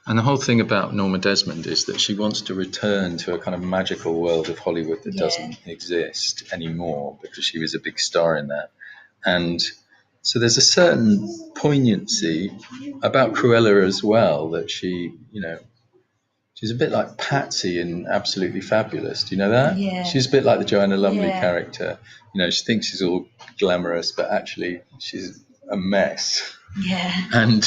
And the whole thing about Norma Desmond is that she wants to return to a kind of magical world of Hollywood that doesn't exist anymore, because she was a big star in that. And so there's a certain poignancy about Cruella as well, that she, she's a bit like Patsy in Absolutely Fabulous. Do you know that? Yeah. She's a bit like the Joanna Lumley character. She thinks she's all glamorous, but actually she's a mess. Yeah. And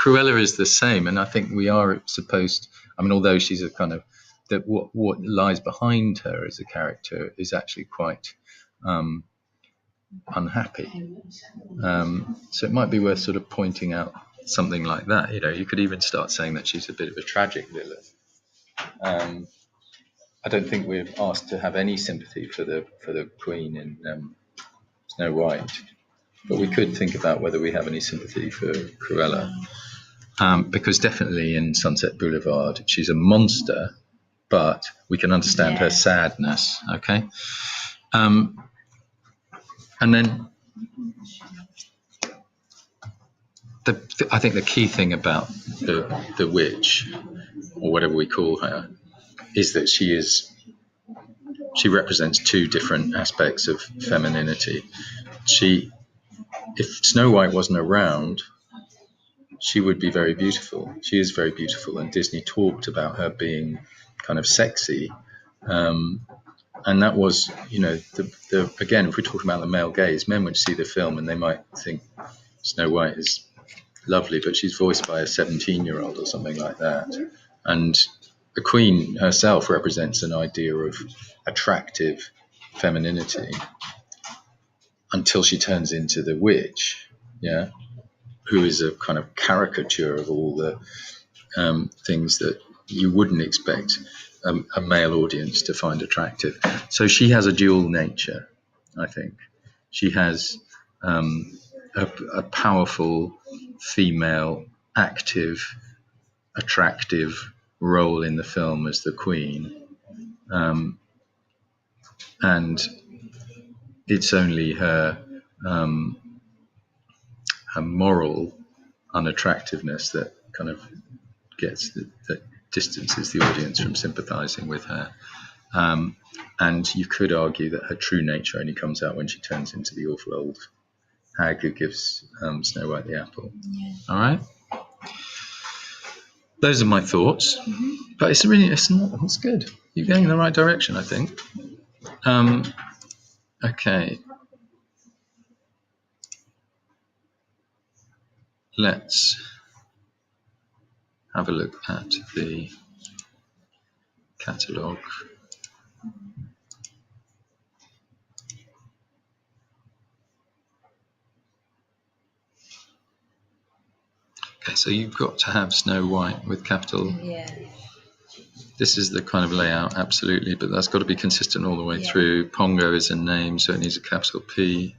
Cruella is the same. And I think we are supposed, although she's a kind of, that what lies behind her as a character is actually quite unhappy. So it might be worth sort of pointing out something like that. You could even start saying that she's a bit of a tragic villain. I don't think we're asked to have any sympathy for the Queen in Snow White, but we could think about whether we have any sympathy for Cruella, because definitely in Sunset Boulevard she's a monster, but we can understand her sadness. Okay, and then I think the key thing about the witch, or whatever we call her, is that she represents two different aspects of femininity. If Snow White wasn't around, she would be very beautiful. She is very beautiful, and Disney talked about her being kind of sexy. And that was, again, if we're talking about the male gaze, men would see the film and they might think Snow White is lovely, but she's voiced by a 17-year-old or something like that. And the Queen herself represents an idea of attractive femininity until she turns into the witch, who is a kind of caricature of all the things that you wouldn't expect a male audience to find attractive. So she has a dual nature, I think. She has a powerful female, active, attractive role in the film as the Queen, and it's only her moral unattractiveness that kind of that distances the audience from sympathizing with her. And you could argue that her true nature only comes out when she turns into the awful old hag who gives Snow White the apple. Yeah. All right. Those are my thoughts. Mm-hmm. But it's good. You're going in the right direction, I think. Okay. Let's have a look at the catalogue. Okay, so you've got to have Snow White with capital. Yeah. This is the kind of layout, absolutely, but that's got to be consistent all the way through. Pongo is a name, so it needs a capital P.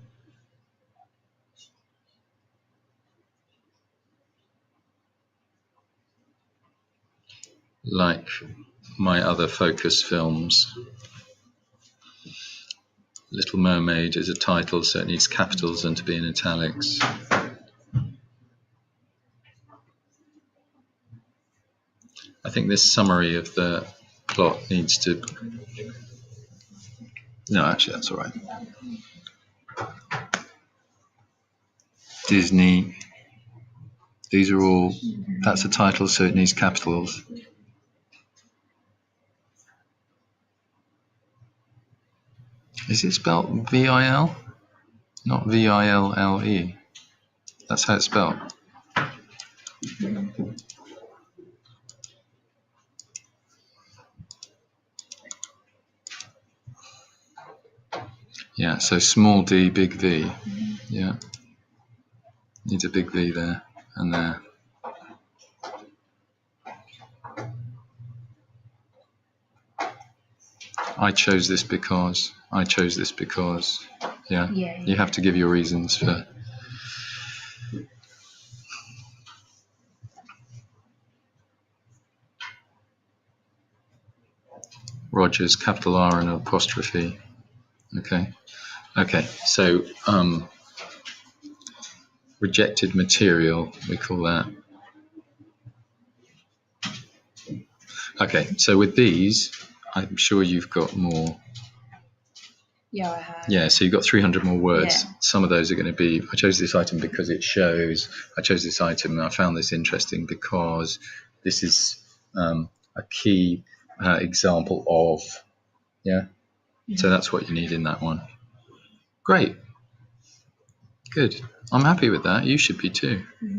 Like my other Focus films, Little Mermaid is a title, so it needs capitals and to be in italics. I think this summary of the plot needs to... No, actually, that's all right. Disney. These are all... That's a title, so it needs capitals. Is it spelled V-I-L? Not V-I-L-L-E. That's how it's spelled. Yeah, so small d, big V. Yeah. Needs a big V there and there. I chose this because. Yeah. You have to give your reasons for. Rogers, capital R and apostrophe. Okay. Okay, so rejected material, we call that. Okay, so with these, I'm sure you've got more. Yeah, I have. Yeah, so you've got 300 more words. Yeah. Some of those are going to be, I chose this item because it shows, I chose this item and I found this interesting because this is a key example of, yeah. Mm-hmm. So that's what you need in that one. Great. Good. I'm happy with that. You should be too. Mm-hmm.